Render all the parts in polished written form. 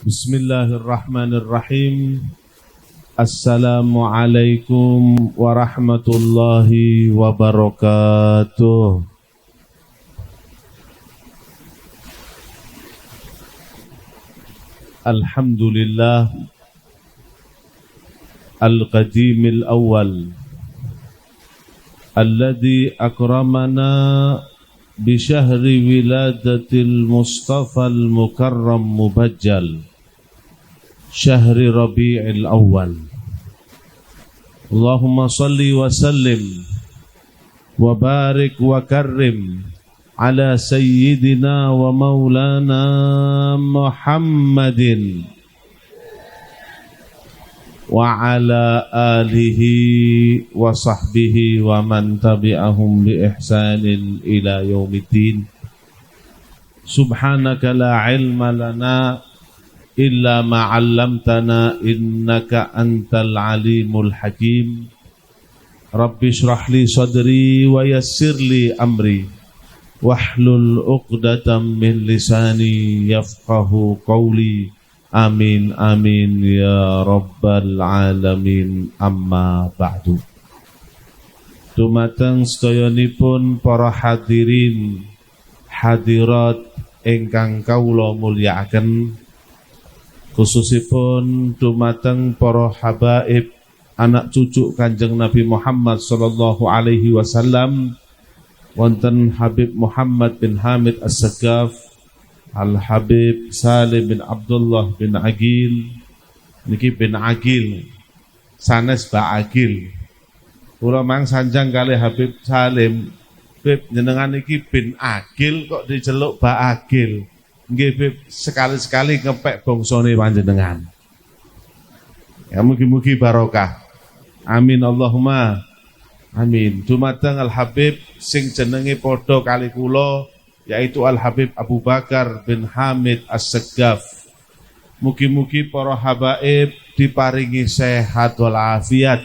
Bismillahirrahmanirrahim. Assalamualaikum warahmatullahi wabarakatuh. Alhamdulillah al-qadimil awwal alladhi akramana bi syahri wiladatil mustafal mukarram mubajjal syahri rabi'il awal. Allahumma salli wa sallim wa barik wa karrim ala sayyidina wa maulana Muhammadin wa ala alihi wa sahbihi wa man tabi'ahum bi ihsanin ila yaumiddin. Subhanaka la ilma lana illa ma 'allamtana innaka antal alimul hakim. Rabbi shrah li sadri wa yassir li amri wahlul 'uqdatam min lisani yafqahu qawli. Amin amin ya rabbal alamin. Amma ba'du. Dumateng sedayanipun para hadirin hadirat ingkang kawula mulyakaken, khususipun dumateng para habaib anak cucu Kanjeng Nabi Muhammad sallallahu alaihi wasallam, wonten Habib Muhammad bin Hamid As-Sagaf, Al-Habib Salim bin Abdullah bin Agil, niki bin Agil sanes Ba Agil. Kula mang sanjang kali Habib Salim, Bib jenengan niki bin Agil kok diceluk Ba Agil. Nggih Bib, sekali-sekali ngepek bangsane panjenengan. Ya mugi-mugi barokah. Amin Allahumma amin. Dumateng Al Habib sing jenenge padha kali kula, yaitu Al Habib Abu Bakar bin Hamid As-Sagaf. Mugi-mugi para habaib diparingi sehat walafiat,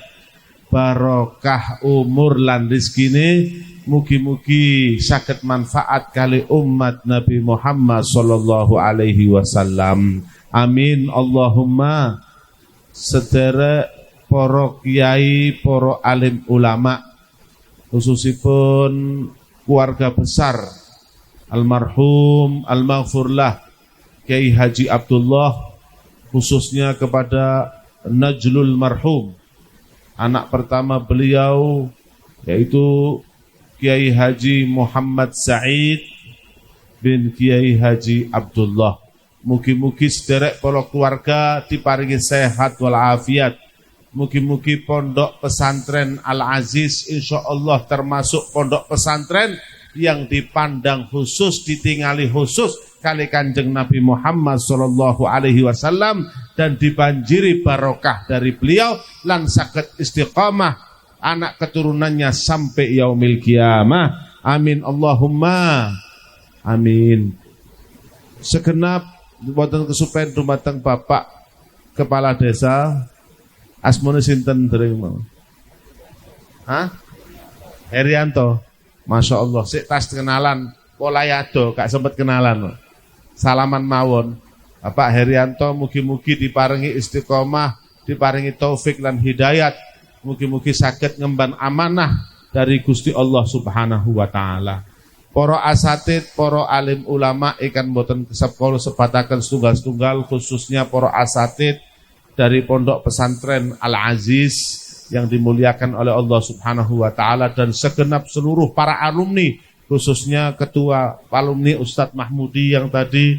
barokah umur lan rezekine. Mugi-mugi saged manfaat kali umat Nabi Muhammad sallallahu alaihi wasallam. Amin Allahumma. Sedherek para kiai, para alim ulama, khususipun keluarga besar almarhum al-maghfurlah Kiai Haji Abdullah, khususnya kepada Najlul marhum, anak pertama beliau yaitu Kiai Haji Muhammad Said bin Kiai Haji Abdullah. Mugi-mugi sederek para keluarga diparingi sehat walafiat. Mugi-mugi pondok pesantren Al-Aziz insyaallah termasuk pondok pesantren yang dipandang khusus, ditingali khusus kali Kanjeng Nabi Muhammad sallallahu alaihi wasallam, dan dibanjiri barokah dari beliau lan saged istiqamah anak keturunannya sampai yaumil qiyamah. Amin Allahumma amin. Segenap wonten kesupen dumateng Bapak Kepala Desa, asmane sinten dereng mau? Herianto. Masya Allah, sik tas kenalan, polayado, gak sempat kenalan. Salaman mawon. Bapak Herianto mugi-mugi diparingi istiqomah, diparingi taufik lan hidayat. Mugi-mugi saged ngemban amanah dari Gusti Allah Subhanahu wa taala. Para asatid, para alim ulama ikan boten kesep kula sebataken setunggal-setunggal, khususnya para asatid dari Pondok Pesantren Al-Aziz yang dimuliakan oleh Allah Subhanahu wa taala, dan segenap seluruh para alumni, khususnya ketua alumni Ustadz Mahmudi yang tadi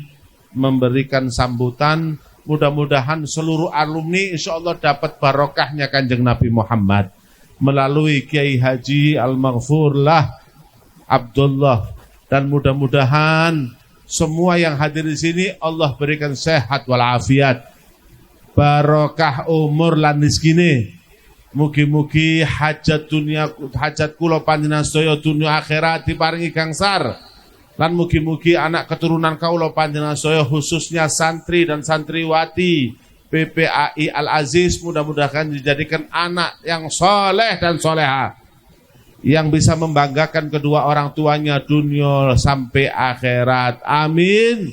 memberikan sambutan. Mudah-mudahan seluruh alumni insyaallah dapat barokahnya Kanjeng Nabi Muhammad melalui Kiai Haji Al-Maghfurlah Abdullah, dan mudah-mudahan semua yang hadir di sini Allah berikan sehat walafiat, barokah umur lan rezekine. Mugi-mugi hajat dunia, hajat kula panjenengan sedaya dunia akhirat diparingi gangsar. Lan mugi-mugi anak keturunan kaula panjenengan sedaya, khususnya santri dan santriwati PPAI Al-Aziz, mudah-mudahan dijadikan anak yang soleh dan soleha, yang bisa membanggakan kedua orang tuanya dunia sampai akhirat. Amin.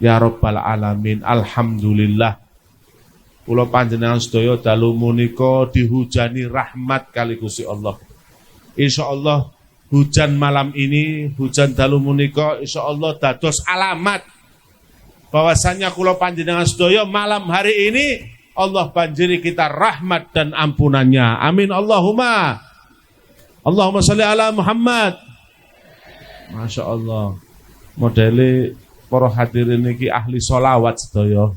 Ya Rabbal Alamin. Alhamdulillah. Kula panjenengan sedaya dalu menika dihujani rahmat kali Gusti Allah. Insyaallah hujan malam ini, hujan dalu menika insyaallah dados alamat bahwasanya kula panjenengan sedaya malam hari ini Allah banjiri kita rahmat dan ampunannya. Amin Allahumma. Allahumma sholli ala Muhammad. Masya Allah. Modele para hadirin niki ahli sholawat sedaya.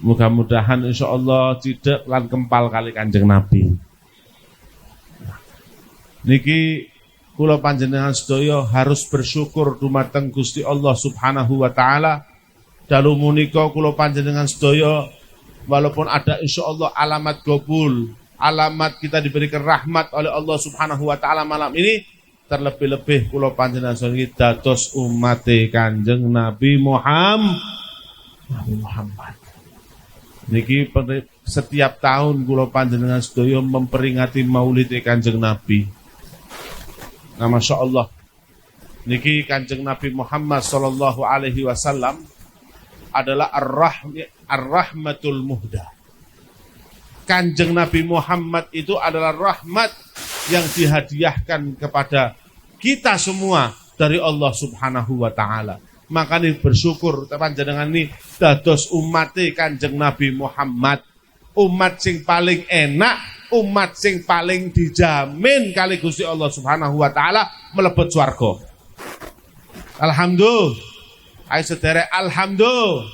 Mudah-mudahan insyaallah tidak lan kempal kali Kanjeng Nabi. Niki kula panjenengan sedaya harus bersyukur dumateng Gusti Allah Subhanahu wa taala. Dalu menika kula panjenengan sedaya walaupun ada insyaallah alamat gobul, alamat kita diberikan rahmat oleh Allah Subhanahu wa taala malam ini, terlebih-lebih kula panjenengan sedaya dados umat Kanjeng Nabi Muhammad. Niki setiap tahun kula panjenengan sedaya memperingati Maulid Kanjeng Nabi. Nah, Masya Allah. Niki Kanjeng Nabi Muhammad sallallahu alaihi wasallam adalah ar-rahmatul muhda. Kanjeng Nabi Muhammad itu adalah rahmat yang dihadiahkan kepada kita semua dari Allah Subhanahu wa taala. Makanya bersyukur panjenengan ini dados umat Kanjeng Nabi Muhammad, umat sing paling enak, umat sing paling dijamin kali Gusti Allah Subhanahu wa taala mlebet swarga. Alhamdulillah. Ayo sederek alhamdulillah.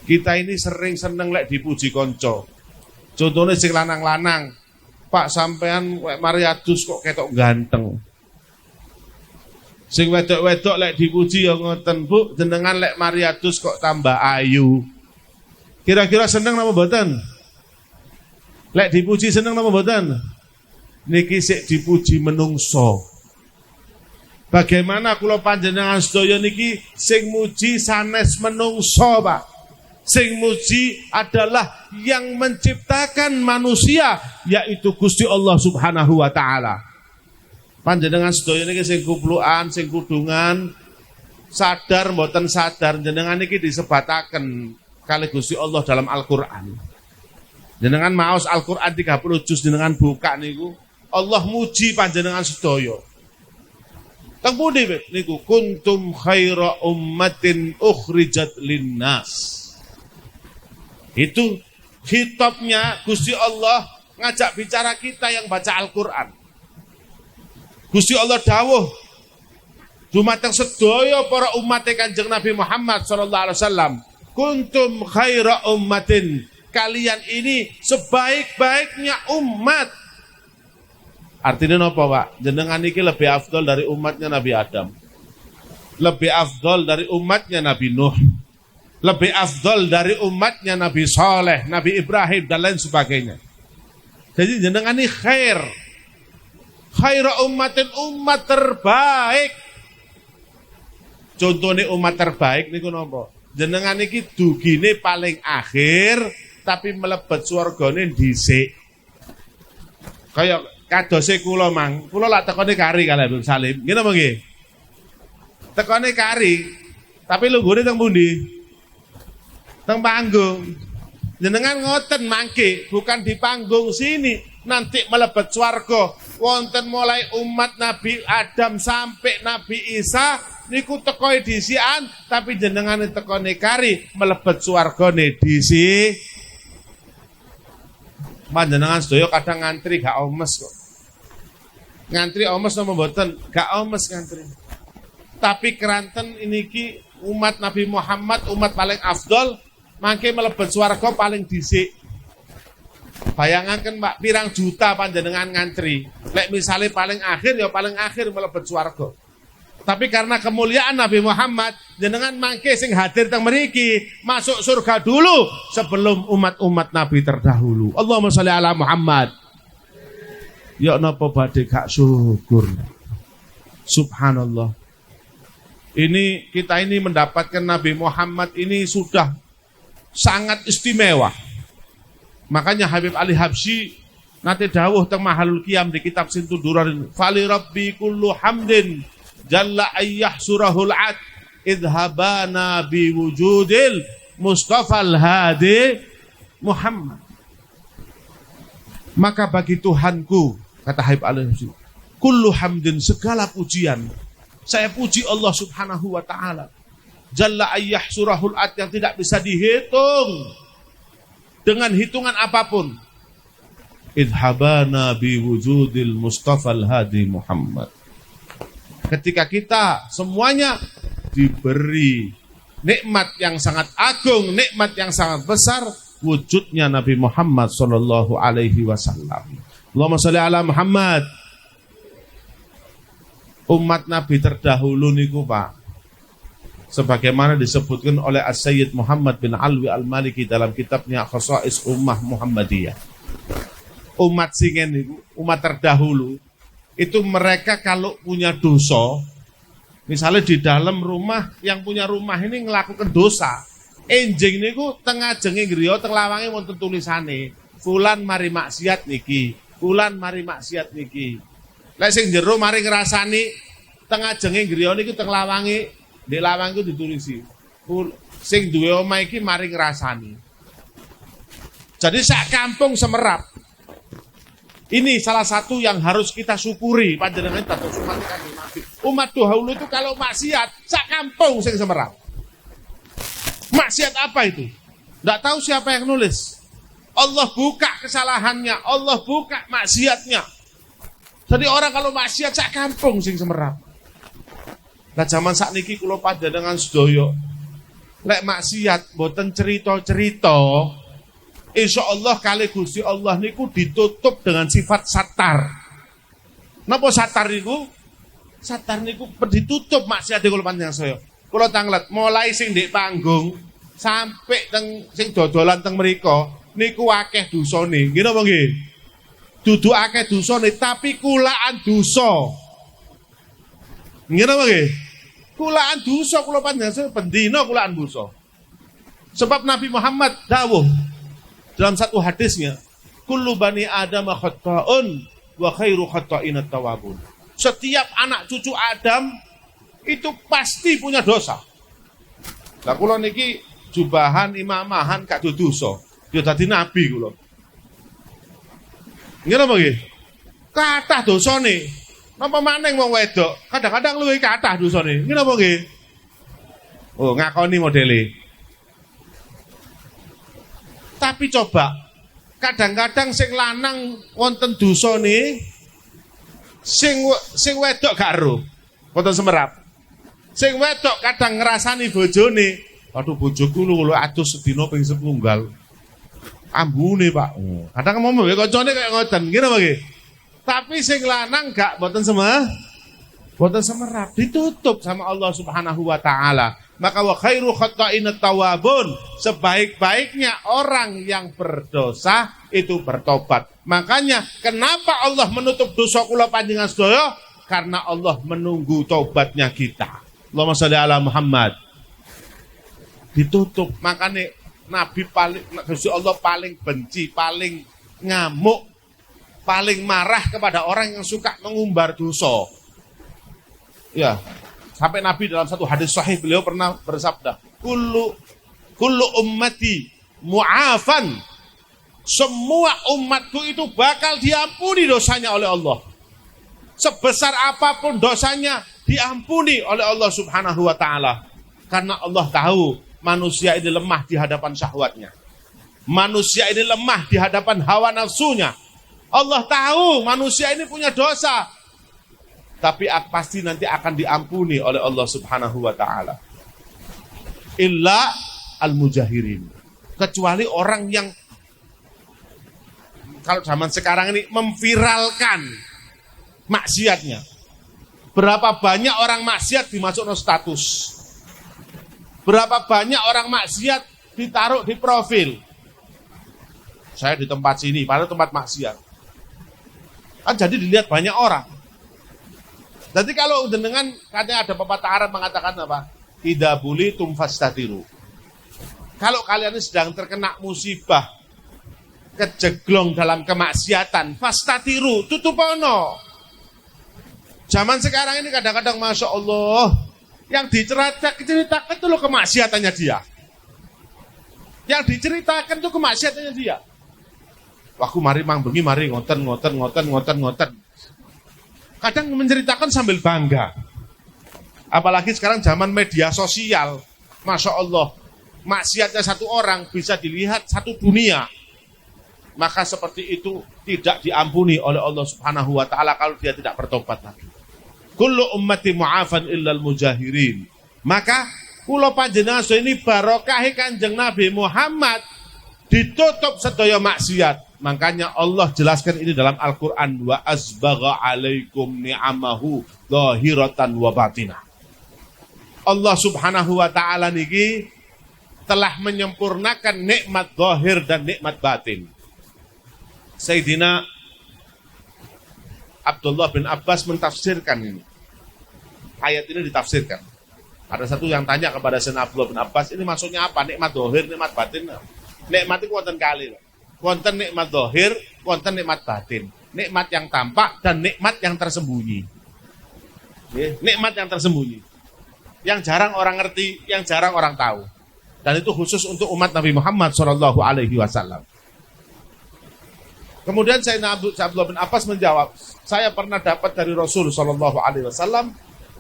Kita ini sering seneng lek dipuji konco. Contohnya sing lanang-lanang, Pak sampean wek Mariadus kok ketok ganteng. Sing wedok-wedok lek dipuji ya ngoten, Bu, jenengan lek Mariadus kok tambah ayu. Kira-kira seneng napa mboten? Lek dipuji seneng napa mboten? Niki sik dipuji menungso. Bagaimana kula panjenengan sedaya niki sing muji sanes menungso, Pak. Sing muji adalah yang menciptakan manusia, yaitu Gusti Allah Subhanahu wa taala. Panjenengan sedaya niki sing kuplukan, sing kudungan, sadar mboten sadar jenengan niki disebataken kali Gusti Allah dalam Al-Qur'an. Jenengan maos Al-Qur'an 30 juz jenengan buka niku, Allah muji panjenengan sedaya. Teng pundi niku kuntum khaira ummatin ukhrijat linnas. Itu khitabnya Gusti Allah ngajak bicara kita yang baca Al-Qur'an. Gusti Allah dawuh dumateng sedaya para umat Kanjeng Nabi Muhammad sallallahu alaihi wasallam, kuntum khaira ummatin, kalian ini sebaik-baiknya umat. Artinya apa, Pak? Jenengan iki lebih afdol dari umatnya Nabi Adam. Lebih afdol dari umatnya Nabi Nuh. Lebih afdol dari umatnya Nabi Saleh, Nabi Ibrahim dan lain sebagainya. Jadi jenengan ini khair. Khaira ummatin, umat terbaik. Contohnya umat terbaik niku napa? Jenengan iki dugine paling akhir tapi mlebet swargane dhisik. Kaya kadose kula mang, kula lak tekone kari kalih Habib Salim. Nggih napa nggih? Tekone kari, tapi lunggune teng pundi? Teng panggung. Jenengan ngoten mangke, bukan di panggung sini, nanti mlebet swarga. Wonten mulai umat Nabi Adam sampai Nabi Isa niku tekoe disian, tapi jenengane tekone kari mlebet swargane dhisik. Panjenengan sedaya kadang ngantri gak omes kok. Ngantri omes napa mboten? Gak omes ngantri. Tapi keranten iniki umat Nabi Muhammad, umat paling afdol, mangke mlebet swarga paling dhisik. Bayangaken Pak, pirang juta panjenengan ngantri. Lek misale paling akhir ya paling akhir mlebet swarga. Tapi karena kemuliaan Nabi Muhammad, jenengan mangke sing hadir teng mriki masuk surga dulu sebelum umat-umat Nabi terdahulu. Allahumma sholli ala Muhammad. Ya napa badhe gak syukur. Subhanallah. Ini kita ini mendapatkan Nabi Muhammad ini sudah sangat istimewa. Makanya Habib Ali Habsyi nate dawuh teng Mahalul Qiyam di kitab Sintuduran, fali rabbi kullu hamdin jalla ayyahsurahul ad idhabana biwujudil Mustafal Hadi Muhammad. Maka bagi Tuhanku, kata Habib Al-Husain, kullu hamdin, segala pujian, saya puji Allah subhanahu wa ta'ala. Jalla ayyahsurahul ad, yang tidak bisa dihitung dengan hitungan apapun. Idhabana biwujudil Mustafal Hadi Muhammad. Ketika kita semuanya diberi nikmat yang sangat agung, nikmat yang sangat besar, wujudnya Nabi Muhammad sallallahu alaihi wasallam. Allahumma sholli ala Muhammad. Umat Nabi terdahulu niku Pak, sebagaimana disebutkan oleh As-Sayyid Muhammad bin Alwi Al-Maliki dalam kitabnya Khasa'is Ummah Muhammadiyah. Umat singen niku, umat terdahulu, itu mereka kalau punya dosa, misalnya di dalam rumah, yang punya rumah ini ngelakukan dosa, enjing niku tengah jenge griya teng lawange wonten tulisane, fulan mari maksiat niki, fulan mari maksiat niki. Lek sing jero mari ngrasani tengah jenge griya niku teng lawange, ndek lawang iku ditulisi. Sing duwe omah iki mari ngrasani. Jadi sak kampung semerap. Ini salah satu yang harus kita syukuri panjenengan dados umat Kanjeng Nabi. Umat dahulu itu kalau maksiat sak kampung sing semerap. Maksiat apa itu? Enggak tahu siapa yang nulis. Allah buka kesalahannya, Allah buka maksiatnya. Jadi orang kalau maksiat sak kampung sing semerap. Lah zaman sakniki kula panjenengan sedaya lek maksiat mboten cerita-cerita, insyaallah kali Gusti Allah niku ditutup dengan sifat satar. Napa satar niku? Satar niku ditutup maksiat kula panjenengan saya. Kula tanglet mulai sing ndek panggung sampai teng sing dodolan teng mriko niku akeh dosane. Nggih napa nggih? Dudu akeh dosane tapi kulaan dosa. Nggih napa nggih? Kulaan dosa kula panjenengan bendina kulaan dosa. Sebab Nabi Muhammad dawuh dalam satu hadisnya, kullu bani Adam khata'un wa khairu khata'in at-tawwabun. Setiap anak cucu Adam itu pasti punya dosa. Lah kula niki jubahan imamahan gak dosa. Ya dadi nabi kula. Nggih napa nggih? Kathah dosane. Napa maning wong wedok? Kadang-kadang luwih kathah dosane. Nggih napa nggih? Oh, ngakoni modele. Tapi coba kadang-kadang sing lanang wonten dosane sing wedok gak ero. Wonten semerap. Sing wedok kadang ngrasani bojone, aduh bojoku lho adus sedina ping 10. Ambune, Pak. Kadang ngomong ya kancane kaya ngoten, nggih napa nggih? Tapi sing lanang gak mboten semerap, ditutup sama Allah Subhanahu wa taala. Maka wa khairu khata'inat tawabun, sebaik-baiknya orang yang berdosa itu bertobat. Makanya kenapa Allah menutup dosa kula panjenengan sedaya? Karena Allah menunggu tobatnya kita. Allahumma sholli ala Muhammad. Ditutup. Makanya Nabi Gusti Allah paling benci, paling ngamuk, paling marah kepada orang yang suka mengumbar dosa. Ya, sampai Nabi dalam satu hadis sahih beliau pernah bersabda, kullu ummati mu'afan. Semua umatku itu bakal diampuni dosanya oleh Allah. Sebesar apapun dosanya diampuni oleh Allah Subhanahu wa taala. Karena Allah tahu manusia ini lemah di hadapan syahwatnya. Manusia ini lemah di hadapan hawa nafsunya. Allah tahu manusia ini punya dosa. Tapi pasti nanti akan diampuni oleh Allah Subhanahu wa taala. Illa al-mujahirin. Kecuali orang yang kalau zaman sekarang ini memviralkan maksiatnya. Berapa banyak orang maksiat dimasukkan status. Berapa banyak orang maksiat ditaruh di profil. Saya di tempat sini, padahal tempat maksiat. Kan jadi dilihat banyak orang. Jadi kalau dengan katanya ada pepatah Arab mengatakan apa? Tidak boleh tumfastatiru. Kalau kalian ini sedang terkena musibah, kejeglong dalam kemaksiatan, fastatiru, tutupono. Zaman sekarang ini kadang-kadang Masya Allah, yang diceritakan itu loh kemaksiatannya dia. Yang diceritakan itu kemaksiatannya dia. Waktu mari mang bengi mari ngoten. Kadang menceritakan sambil bangga. Apalagi sekarang zaman media sosial. Masya Allah, maksiatnya satu orang bisa dilihat satu dunia. Maka seperti itu tidak diampuni oleh Allah Subhanahu wa taala kalau dia tidak bertobat lagi. Kullu ummati mu'afan illal mujahirin. Maka kula panjenengan ini barokahi Kanjeng Nabi Muhammad ditutup sedaya maksiat. Makanya Allah jelaskan ini dalam Al-Qur'an, wa asbagha alaikum ni'amahu zahiratan wa batinah. Allah Subhanahu wa taala niki telah menyempurnakan nikmat zahir dan nikmat batin. Sayyidina Abdullah bin Abbas mentafsirkan ini. Ayat ini ditafsirkan. Ada satu yang tanya kepada Sayyidina Abdullah bin Abbas, ini maksudnya apa? Nikmat zahir, nikmat batin. Nikmat itu wonten kali. Wonten nikmat zahir, wonten nikmat batin. Nikmat yang tampak dan nikmat yang tersembunyi. Nikmat yang tersembunyi. Yang jarang orang ngerti, yang jarang orang tahu. Dan itu khusus untuk umat Nabi Muhammad SAW. Kemudian Sayyidina Abdullah bin Abbas menjawab, saya pernah dapat dari Rasul SAW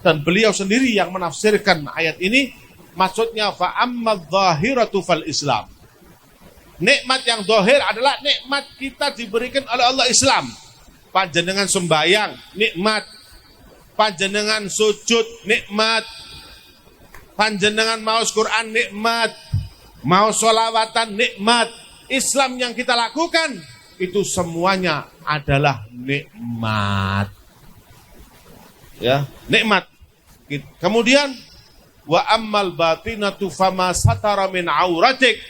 dan beliau sendiri yang menafsirkan ayat ini, maksudnya fa'ammal zahiratu fal Islam. Nikmat yang zahir adalah nikmat kita diberikan oleh Allah Islam. Panjenengan sembayang, nikmat. Panjenengan sujud, nikmat. Panjenengan maos Quran, nikmat. Maos sholawatan, nikmat. Islam yang kita lakukan, itu semuanya adalah nikmat. Ya, nikmat. Kemudian wa ammal batinatu fama satara min auratik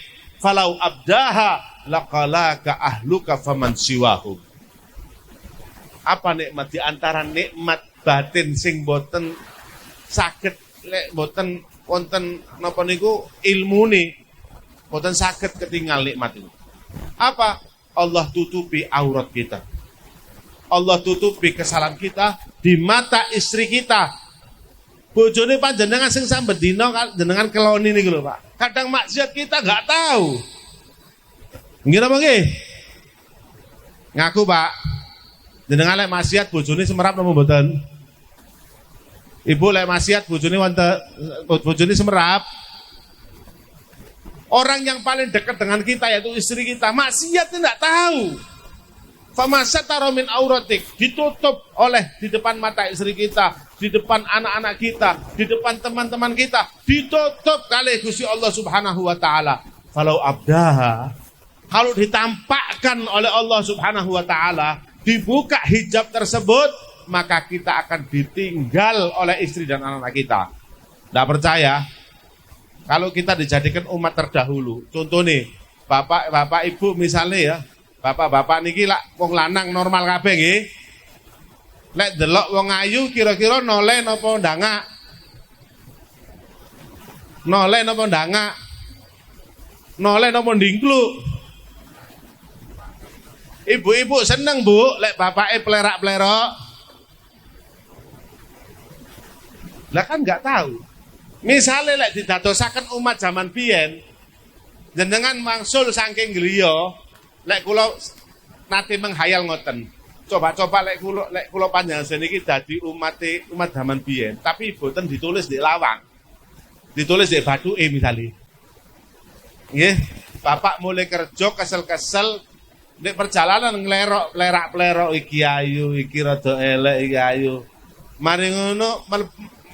falau abdaha laqalaka ahluka faman siwahu. Apa nikmat di antara nikmat batin sing boten saged lek boten wonten napa niku ilmune boten saged ketinggal nikmat itu. Apa? Allah tutupi aurat kita. Allah tutupi kesalahan kita di mata istri kita. Bojone panjenengan sing sambat dina jenengan keloni niku lho, Pak. Kadang maksiat kita enggak tahu. Nggih napa nggih? Ngaku, Pak. Jenengan lek maksiat bojone semerap napa mboten? Ibu lek maksiat bojone semerap. Orang yang paling dekat dengan kita yaitu istri kita, maksiat tidak tahu. Famasatara min auratik, ditutup oleh di depan mata istri kita, di depan anak-anak kita, di depan teman-teman kita, ditutup kali Gusti Allah Subhanahu wa taala. Falau abdaha, kalau ditampakkan oleh Allah Subhanahu wa taala, dibuka hijab tersebut, maka kita akan ditinggal oleh istri dan anak-anak kita. Tidak percaya? Kalau kita dijadikan umat terdahulu, contoh nih, bapak ibu misalnya ya, bapak niki lak wong lanang normal kabeh nggih. Lek delok wong ayu kira-kira noleh napa ndangak? Noleh napa ndangak? Noleh napa ndingkluk? Ibu-ibu seneng, Bu, lek bapake plerak-plerok. Lah kan enggak tahu. Misalnya lek didadosaken umat zaman biyen, jenengan mangsul saking griya, lek kula nate menghayal ngoten. Coba lek kula panjenengan seniki dadi umat zaman biyen, tapi boten ditulis di lawang. Ditulis di bathuke misale. Nggih, bapak mulai kerja kesel-kesel nek perjalanan nglerok plerak-plerok iki ayu, iki rada elek iki ayu.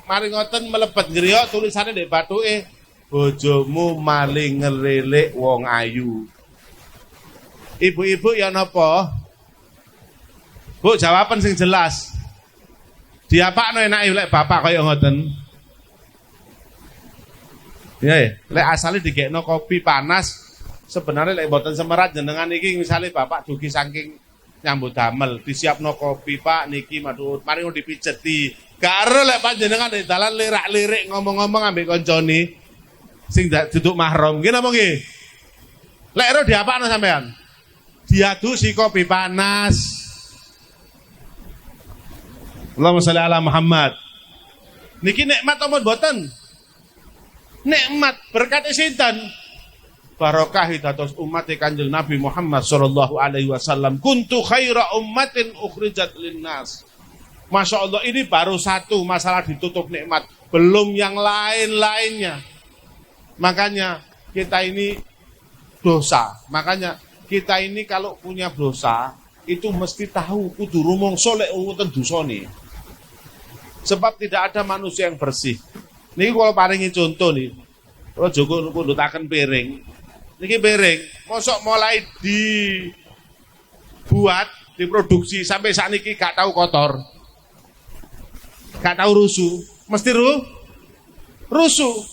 Mari ngoten melebet griya tulisane ndek bathuke, bojomu maling ngelilik wong ayu. Ibu-ibu ya napa? Bu, jawaban sing jelas. Diapakno enake lek bapak kaya ngoten? Ya, lek asale digekno kopi panas, sebenarnya lek mboten semerat jenengan iki misale bapak dugi saking nyambut damel, disiapno kopi, Pak niki madhut, mari dipijeti. Karo lek panjenengan di dalan lirak-lirik ngomong-ngomong ambek koncone sing duduk mahram. Nggih napa nggih? Lek ero diapakno sampean? Diadusi kopi panas. Allahumma sholli ala Muhammad. Niki nikmat apa mboten? Nikmat berkat sinten? Barokah dados umat Kanjeng Nabi Muhammad sallallahu alaihi wasallam. Kuntu khaira ummatin ukhrijat linnas. Masya Allah, ini baru satu masalah ditutup nikmat, belum yang lain-lainnya. Makanya kita ini dosa. Makanya kita ini kalau punya dosa itu mesti tahu kudu rumangsa lek wonten dosane. Sebab tidak ada manusia yang bersih. Niki kalau paringi contoh nih. Kalau Joko kundutaken piring. Niki piring, mosok mulai dibuat, diproduksi sampai saat niki gak tahu kotor. Gak tahu rusuh, mesti rusuh.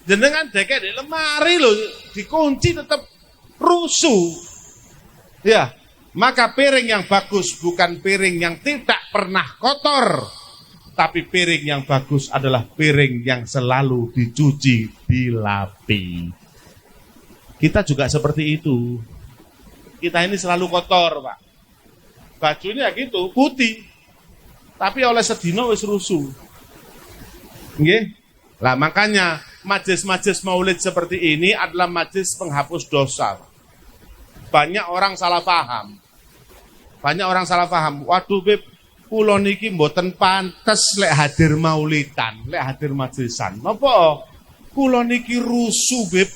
Jenengan dekek di lemari loh, dikunci tetap rusuh. Ya, maka piring yang bagus bukan piring yang tidak pernah kotor. Tapi piring yang bagus adalah piring yang selalu dicuci, dilapi. Kita juga seperti itu. Kita ini selalu kotor, Pak. Bajunya gitu, putih. Tapi oleh sedino wis rusuh. Nggih? Lah makanya majelis-majelis maulid seperti ini adalah majelis penghapus dosa. Banyak orang salah paham. Waduh, Beb, kula niki mboten pantes lek hadir maulidan, lek hadir majelisan. Napa? Kula niki rusuh, Beb.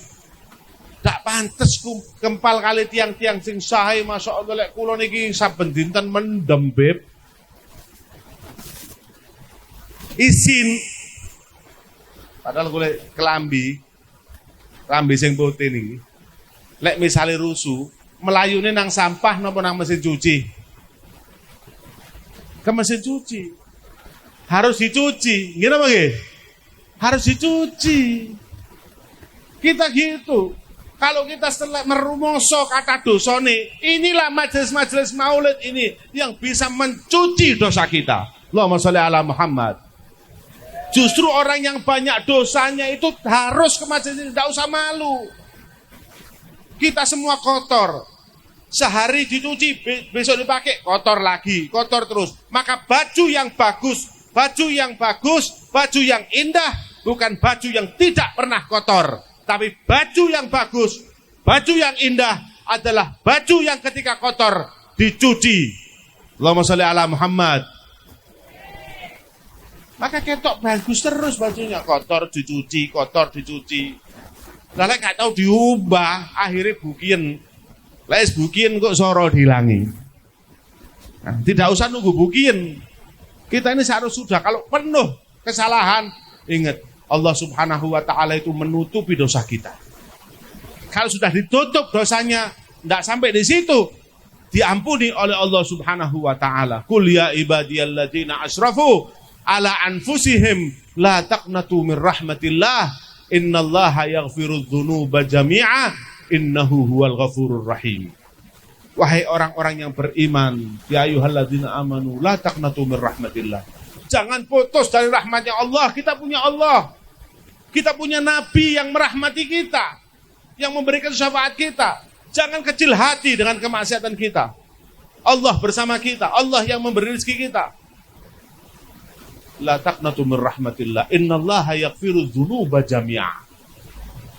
Dak pantes kempal kali tiang-tiang sing sae, masyaallah lek kula niki saben dinten mendem, Beb. Isin. Padahal kula kelambi sing putih niki. Lek misale rusuh, melayune nang sampah napa nang mesin cuci? Ke mesin cuci. Harus dicuci. Nggih napa nggih? Harus dicuci. Kita gitu. Kalau kita setelah merumongso kata dosane, inilah majelis-majelis maulid ini yang bisa mencuci dosa kita. Allahumma sholli ala Muhammad. Justru orang yang banyak dosanya itu harus ke majelis ini, tidak usah malu. Kita semua kotor. Sehari dicuci, besok dipakai, kotor lagi, kotor terus. Maka baju yang bagus, baju yang indah, bukan baju yang tidak pernah kotor. Tapi baju yang bagus, baju yang indah adalah baju yang ketika kotor dicuci. Allahumma sholli ala Muhammad. Maka ketok bagus terus bajunya, kotor dicuci. Lalu gak tahu diubah, akhirnya bukian. Les bukian kok soro dihilangi. Nah, tidak usah nunggu bukian. Kita ini seharusnya sudah, kalau penuh kesalahan, ingat Allah Subhanahu wa ta'ala itu menutupi dosa kita. Kalau sudah ditutup dosanya, tidak sampai di situ, diampuni oleh Allah Subhanahu wa ta'ala. Qul ya ibadiyalladzina asrafu ala anfusihim la taqnatu min rahmatillah innallaha yaghfirudz dzunuba jami'a innahu huwal ghafurur rahim. Wahai orang-orang yang beriman, ya ayyuhalladzina amanu la taqnatu min rahmatillah. Jangan putus dari rahmatnya Allah. Kita punya Allah. Kita punya nabi yang merahmati kita, yang memberikan syafaat kita. Jangan kecil hati dengan kemaksiatan kita. Allah bersama kita, Allah yang memberi rezeki kita. La taqnatu min rahmatillah innallaha yaghfirudz dzunuba jami'a.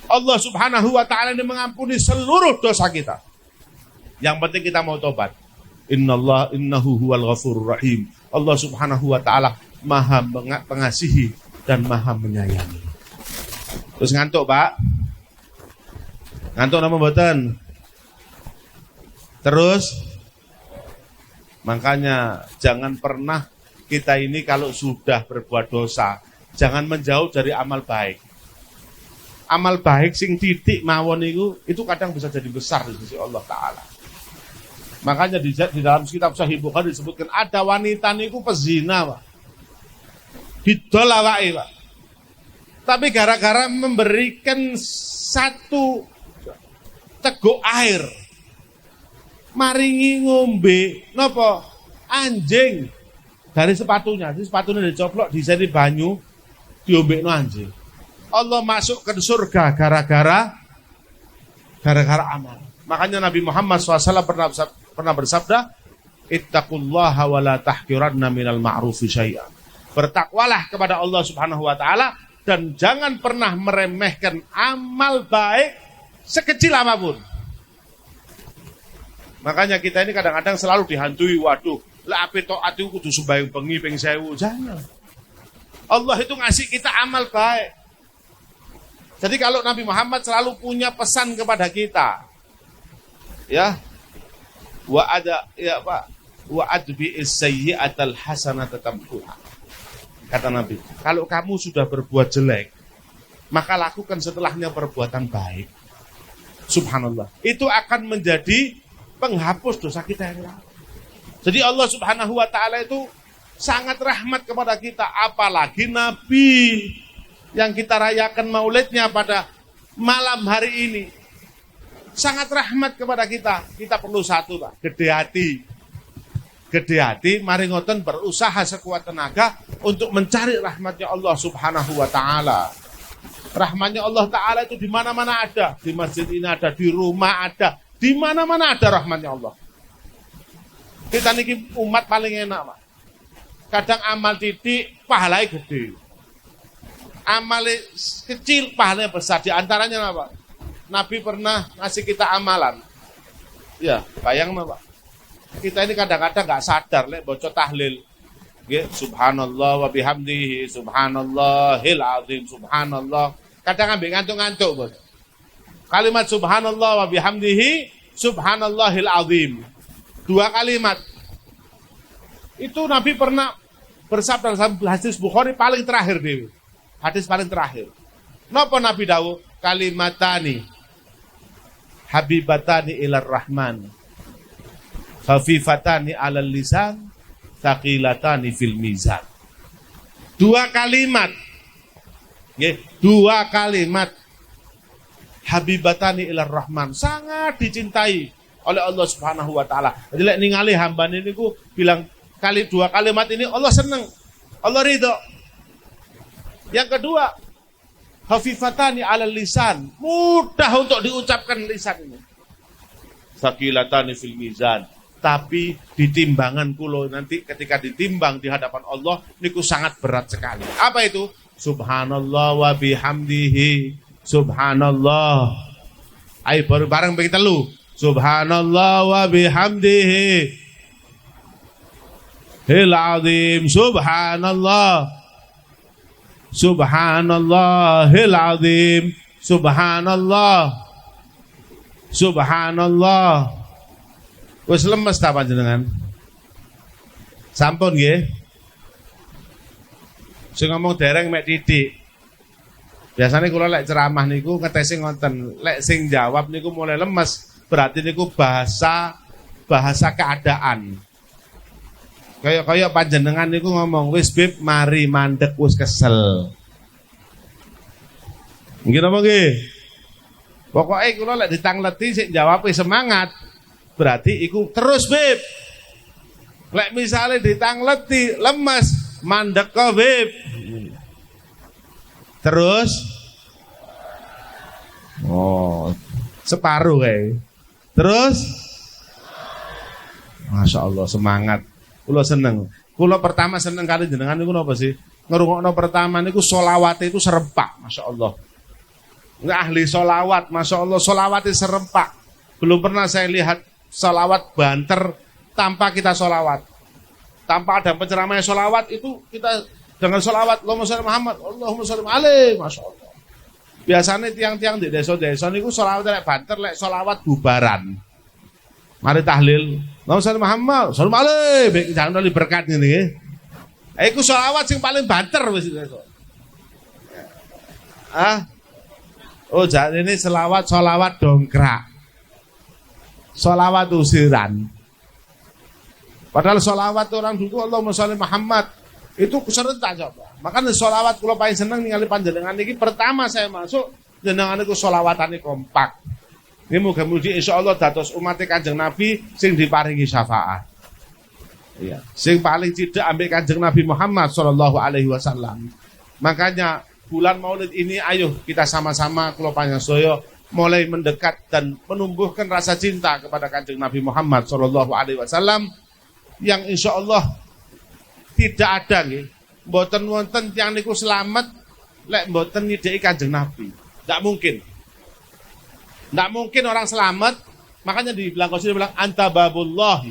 Allah Subhanahu wa ta'ala ini mengampuni seluruh dosa kita. Yang penting kita mau tobat. Innahu huwal ghafurur rahim. Allah Subhanahu wa ta'ala Maha pengasihi dan Maha menyayangi. Terus ngantuk, Pak? Ngantuk nama mboten? Terus makanya jangan pernah kita ini kalau sudah berbuat dosa, jangan menjauh dari amal baik. Amal baik sing titik mawon itu kadang bisa jadi besar di sisi Allah Ta'ala. Makanya di dalam kitab Sahih Bukhari disebutkan ada wanita niku pezina, Pak. Didol awake, Pak. Tapi gara-gara memberikan satu teguk air, maringi ngombe napa? Anjing dari sepatunya. Jadi sepatunya dicoplok di sini banyu, diombekno anjing. Allah masuk ke surga gara-gara amal. Makanya Nabi Muhammad SAW pernah bersabda, Ittaqullaha wa la tahqiranna minal ma'rufi syai'an. Bertakwalah kepada Allah Subhanahu wa taala dan jangan pernah meremehkan amal baik sekecil apapun. Makanya kita ini kadang-kadang selalu dihantui, waduh, lah ape taat iku kudu sembahyang bengi ping 1000. Jangan. Allah itu ngasih kita amal baik. Jadi kalau Nabi Muhammad selalu punya pesan kepada kita, ya, wa adbi as-sayyi'atal hasanata tamhuha. Kata Nabi, kalau kamu sudah berbuat jelek, maka lakukan setelahnya perbuatan baik. Subhanallah. Itu akan menjadi penghapus dosa kita yang lalu. Jadi Allah Subhanahu wa taala itu sangat rahmat kepada kita, apalagi Nabi yang kita rayakan maulidnya pada malam hari ini. Sangat rahmat kepada kita. Kita perlu satu, Pak, gede hati. Gede hati, mari ngoten berusaha sekuat tenaga untuk mencari rahmatnya Allah Subhanahu wa taala. Rahmatnya Allah taala itu di mana-mana ada. Di masjid ini ada, di rumah ada, di mana-mana ada rahmatnya Allah. Kita niki umat paling enak, Pak. Kadang amal titik pahalanya gede. Amal kecil pahalanya besar. Di antaranya apa? Nabi pernah ngasih kita amalan. Ya, bayang Pak. Kita ini kadang-kadang nggak sadar lek bocor tahlil. Nggih, subhanallah wa bihamdihi, subhanallahil azim, subhanallah. Kadang ambil ngantuk-ngantuk, Bos. Kalimat subhanallah wa bihamdihi, subhanallahil azim. 2 kalimat. Itu Nabi pernah bersabda dalam hadis Bukhari paling terakhir dewi. Hadis paling terakhir. Napa Nabi dawuh? Kalimatani habibatani ilar rahman, khafifatani alal lisan, thaqilatani fil mizan. 2 kalimat. Nggih, 2 kalimat. Habibatani ilar rahman, sangat dicintai oleh Allah Subhanahu wa taala. Jadi lek ningali hambane niku bilang 2 kalimat ini Allah seneng. Allah ridho. Yang kedua, hafifatani alal lisan, mudah untuk diucapkan lisan ini. Saqilatani fil mizan, tapi di timbangan kulo nanti ketika ditimbang di hadapan Allah niku sangat berat sekali. Apa itu? Subhanallah wa bihamdihi, subhanallah. Ayo bareng begitu lu. Subhanallah wa bihamdihi hil azim, subhanallah. Subhanallahil azim, subhanallah, subhanallah. Wis lemes ta panjenengan? Sampun nggih. Sing ngomong dereng mek titik. Biasanya kula lek ceramah niku ngetesi ngoten, lek sing jawab niku mulai lemes, berarti niku bahasa keadaan. Kayak panjenengan niku ngomong, wis bib mari mandek wis kesel. Nggih napa nggih? Pokoke kula lek ditangleti sik jawabe semangat, berarti iku terus bib. Lek misale ditangleti lemes, mandek kok bib. Terus separuh kae. Terus Masya Allah semangat. Kula seneng. Kula pertama seneng kali jenengan niku napa sih? Ngrungokno pertama niku selawat itu serempak, Masya Allah. Nggak ahli selawat, Masya Allah selawatnya serempak. Belum pernah saya lihat selawat banter tanpa kita selawat. Tanpa ada penceramah selawat itu kita dengan selawat Allahumma sholli Muhammad, Allahumma sholli alaihi, Masya Allah. Biasanya tiang-tiang di desa-desa niku selawat lek banter lek selawat bubaran. Mari tahlil. Allahumma sholli Muhammad, sholli alaihi, jangan oli berkat ngene nggih. Iku selawat sing paling banter wis itu. Oh, jadi ini selawat dongkrak. Selawat usiran. Padahal selawat orang dulu Allahumma sholli Muhammad itu serentak coba. Makanya selawat kula paling seneng ningali panjenengan niki pertama saya masuk jenengan niku selawatane kompak. Ini muga-mugi insyaallah dados umat Kanjeng Nabi sing diparingi syafaat. Iya, sing paling tidak ambil Kanjeng Nabi Muhammad sallallahu alaihi wasallam. Makanya bulan Maulid ini ayo kita sama-sama kula panjenengan mulai mendekat dan menumbuhkan rasa cinta kepada Kanjeng Nabi Muhammad sallallahu alaihi wasallam yang insya Allah tidak ada nggih. Mboten wonten tiyang niku selamat lek mboten nyidheki Kanjeng Nabi. Enggak mungkin. Enggak mungkin orang selamat, makanya dibilang Qasim bilang anta babullah.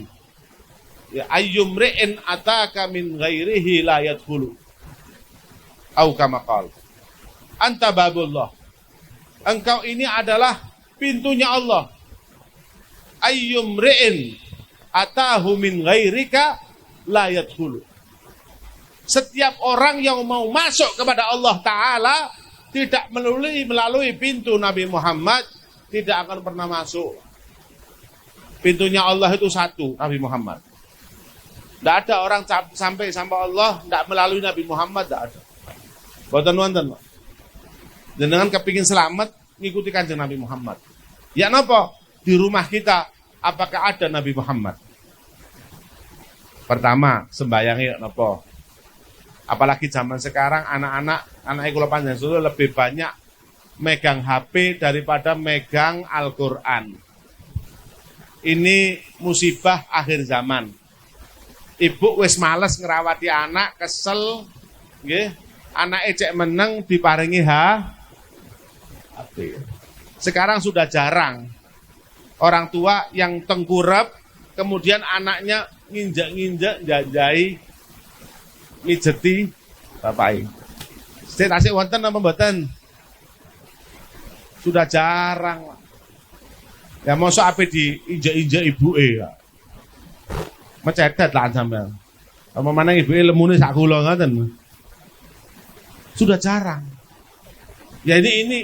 Ya ayyumri'in ataka min ghairihi la yadkhulu. Au kama qala. Anta babullah. Engkau ini adalah pintunya Allah. Ayyumri'in atahu min ghairika la yadkhulu. Setiap orang yang mau masuk kepada Allah Ta'ala tidak melalui pintu Nabi Muhammad tidak akan pernah masuk. Pintunya Allah itu satu, Nabi Muhammad. Tidak ada orang sampai Allah tidak melalui Nabi Muhammad, tidak ada. Boten wonten. Dengan kepingin selamat ngikuti Kanjeng Nabi Muhammad. Ya napa? Di rumah kita apakah ada Nabi Muhammad? Pertama, sembayangi napa? Apalagi zaman sekarang anak kula panjenengan lebih banyak megang HP daripada megang Al-Qur'an. Ini musibah akhir zaman. Ibu wis males ngerawati anak, kesel nggih. Anake cek meneng diparingi HP. Sekarang sudah jarang orang tua yang tengkurap kemudian anaknya nginjak-nginjak jajai mijeti bapak. Sik tasik wonten apa mboten? Sudah jarang. Ya mosok ape diinjak-injak ibuke ya. Mecedet lah sampean. Apa maneh ibuke lemune sak kula ngoten. Sudah jarang. Jadi ini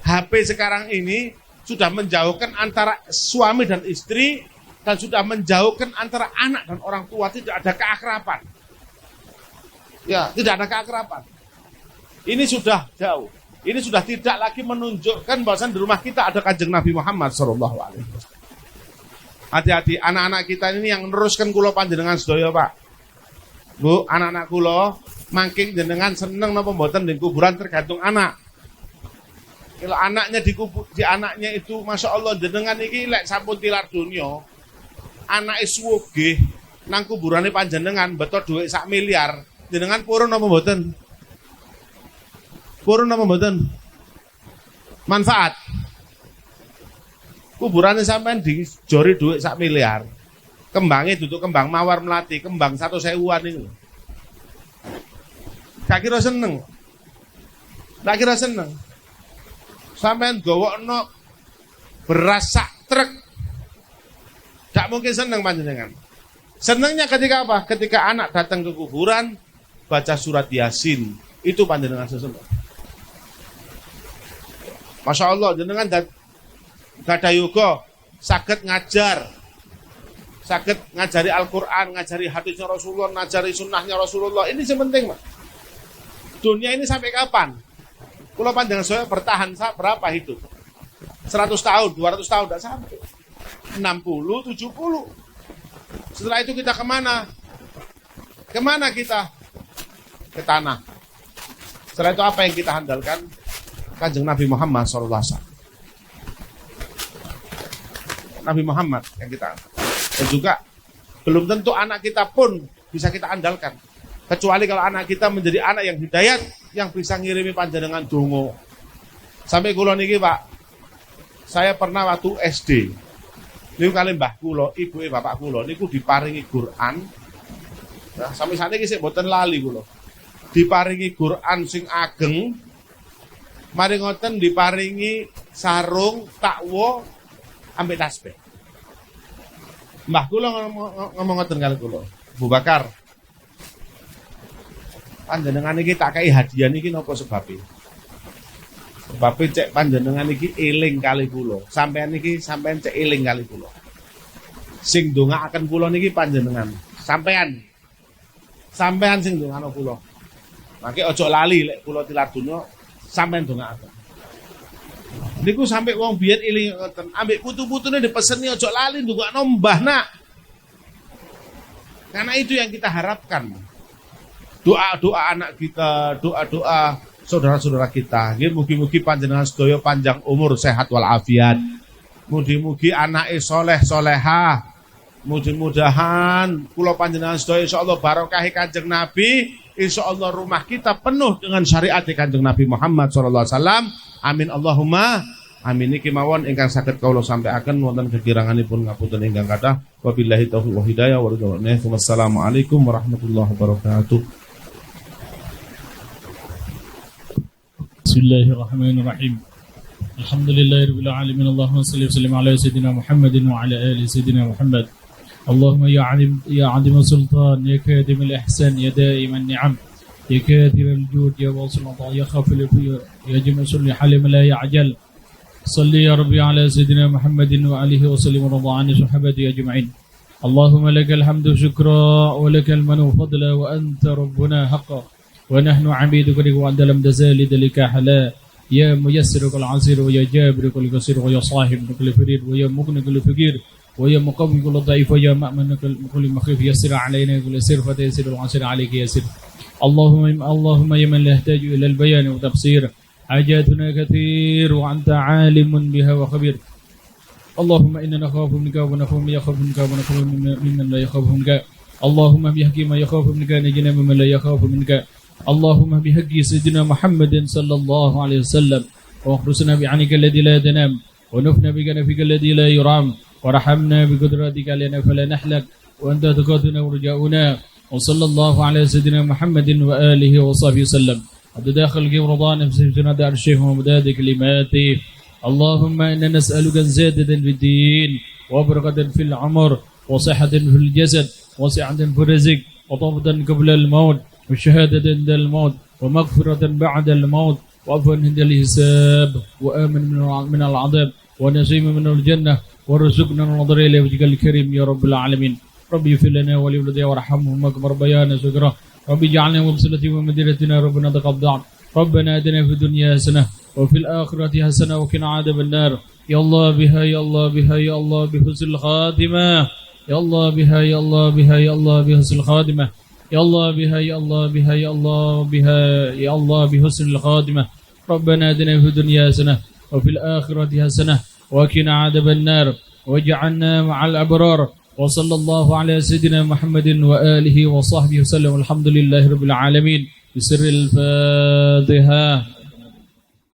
HP sekarang ini sudah menjauhkan antara suami dan istri dan sudah menjauhkan antara anak dan orang tua, tidak ada keakraban. Ya, tidak ada keakraban. Ini sudah jauh. Ini sudah tidak lagi menunjukkan bahwa di rumah kita ada Kanjeng Nabi Muhammad sallallahu alaihi wasallam. Hati-hati anak-anak kita ini yang meneruskan kula panjenengan sedaya, Pak. Bu, anak-anak kula mangking jenengan seneng napa mboten ning kuburan tergantung anak. Kalau anaknya di anaknya itu Masya Allah jenengan iki lek sampun tilar dunia, anake sugih nang kuburane panjenengan beto dhuwit 1 miliar. Jenengan purun apa mboten? Purun apa mboten? Manfaat. Kuburane sampean dijori dhuwit 1 miliar. Kembangnya duduk kembang mawar melati, kembang 1.000-an niku. Gak kira seneng. Gak kira seneng. Sampean gawokno beras sak truk. Gak mungkin seneng panjenengan. Senengnya ketika apa? Ketika anak datang ke kuburan baca surat Yasin, itu panjenengan seneng. Masya Allah, jenengan gada yoga, saged ngajar, saged ngajari Al-Quran, ngajari hadisnya Rasulullah, ngajari sunnahnya Rasulullah. Ini sementing, Mas. Dunia ini sampai kapan? Kalau panjangan saya bertahan berapa hidup? 100 tahun, 200 tahun, tidak sampai. 60, 70. Setelah itu kita kemana? Kemana kita? Ke tanah. Setelah itu apa yang kita handalkan? Kanjeng Nabi Muhammad SAW. Nabi Muhammad yang kita. Dan juga belum tentu anak kita pun bisa kita andalkan. Kecuali kalau anak kita menjadi anak yang hidayat, yang bisa ngirimi panjenengan donga. Sampai kula niki, Pak. Saya pernah waktu SD. Niku kali mbah kula, ibuke bapak kula niku diparingi Quran. Nah, sampai saat ini sik mboten lali kula. Diparingi Quran sing ageng. Mari ngoten diparingi sarung, takwa, ambek tasbih. Mbah kula ngomong ngoten kali kula. Abu Bakar, panjenengan iki tak kei hadiah niki napa sebabe? Sebabe cek panjenengan iki eling kali kula. Sampean niki sampean cek eling kali kula. Sing ndongaaken kula niki panjenengan. Sampean sing ndongakno kula. Mangke aja lali lek kula tilar dunya sampean ndongaaken. Niku sampai wong biyen eling ngoten, ambek putu-putune dipeseni aja lali ndongakno mbah nak. Karena itu yang kita harapkan. Doa-doa anak kita, doa-doa saudara-saudara kita. Mugi-mugi panjenengan sedaya panjang umur, sehat walafiat. Mugi-mugi anake soleh solehah, Mudah-mudahan kula panjenengan sedaya insyaallah barokah Kanjeng Nabi, insyaallah rumah kita penuh dengan syariat Kanjeng Nabi Muhammad sallallahu alaihi wasallam. Amin Allahumma amin. Niki mawon ingkang saged kula sampaiaken wonten kekiranganipun ngapunten ingkang kathah. Wabillahi taufiq wa hidayah wa ridwanillah. Wassalamualaikum warahmatullahi wabarakatuh. Bismillahirrahmanirrahim. Alhamdulillahirabbil alamin. Allahumma shalli wa sallim ala sayyidina Muhammadin wa ala ali sayyidina Muhammad. اللهم يا عظيم السلطان يا كاتم الإحسان يا دائم النعم يا كاتم الجود يا واصل العطاء يا خافل الخير يا جميع صل حلم لا يعجل صل يا ربي على سيدنا محمد وآله وسلم ورضى عن صحابته أجمعين. اللهم لك الحمد شكرا ولك المنو فضلا وأنت ربنا حقا ونحن عبيدك وأنت لم تزال ذلك حلا يا ميسر كل عسير ويا جابر كل قصير ويا صاحب كل فريد ويا مغني كل فقير ويا مقوي كل ضعيف ويا مأمن كل مخيف يسر علينا كل سر فتيسر العسير عليك يسر. اللهم يا من لا يحتاج إلى البيان والتفسير حاجاتنا كثير وأنت عالم بها وخبير. اللهم إننا نخاف منك ونخاف من يخاف منك ونخاف ممن لا يخاف منك. اللهم بحق من يخاف منك نجنا ممن لا يخاف منك. اللهم بحق سيدنا محمد صلى الله عليه وسلم واخرسنا بعينك الذي لا تنام ونفنا بكنفك الذي لا يرام ورحمنا بقدرتك لنا فلا نحلك وأنت تقاتنا ورجاؤنا. وصلى الله على سيدنا محمد وآله وصحبه وسلم. عبد داخل رضا نفسه جناد الشيخ ومداد كلماته. اللهم إنا نسألك زيادة في الدين وبركة في العمر وصحة في الجسد وسعة في الرزق وطوبة قبل الموت وشهادة عند الموت ومغفرة بعد الموت وعفوا عند الحساب وآمن من العذاب ونسيم من الجنة ورزقنا النظر إلى وجهك الكريم يا رب العالمين. ربي اغفر لنا ولوالدينا وارحمهم كما ربيانا صغيرا. ربي اجعلنا وبصلة ومدينتنا ربنا تقبل. ربنا آتنا في الدنيا حسنة وفي الآخرة حسنة وقنا عذاب النار. يا الله بها يا الله بها يا الله بحسن الخاتمة. يا الله بها يا الله بها يا الله بحسن الخاتمة. يا الله بها يا الله بها يا الله بها يا الله بحسن الخاتمة. ربنا آتنا في الدنيا حسنة وفي الآخرة حسنة وقنا عذاب النار واجعلنا مع الأبرار. وصلى الله على سيدنا محمد وآله وصحبه وسلم. الحمد لله رب العالمين. بسر الفاتحة.